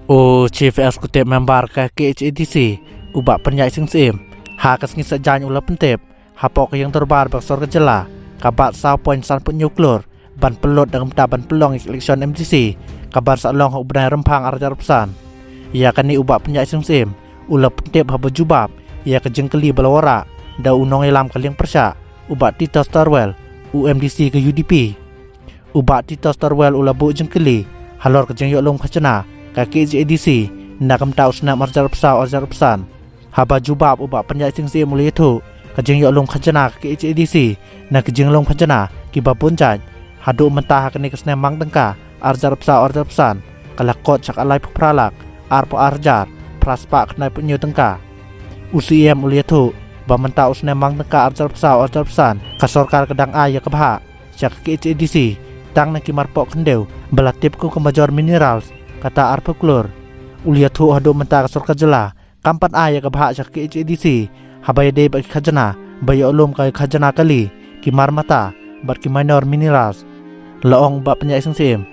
O Chief Executive Member ke KHADC ubak penyai sing sim ha kas ngisa jan ula pentip hapok yang terbar baksor kejela kabat saw poin san pun nyuklur ban pelot dengan taban pelong election MTC kabar salong hok benai rempang arjar pesan ia kani ubak penyai sing sim ula pentip haba jubab ia kejengkeli balawara da unong ilam kaling persya ubat Tito Starwell UMDC ke UDP ubat Tito Starwell ula bu jengkeli halor kejeng yok long khacana kaki JDC nakam tau snap marjar pesan haba jubab ubak penyai sing sim mulai itu kejeng yok long khacana kaki JDC na kejeng long khacana kibapun jaj hadu mentah kini kesne mang tengka arjar pesan kalakot cak alai pralak arpo arjar praspa kenai punyo tengka UCM mulai itu ba mentah usne mang tengka arjar pesan kasorkar kedang aya kebha cak kaki JDC tang na kimarpok kendeu belatipku kemajor minerals kata arpeklur ulia tu hadu mentah kasorkar jela kampan aya kebha cak kaki JDC habaya de bagi khajana bayo ulum kai khajana kali kimar mata bat ki minor minerals laong ba penyai sing sim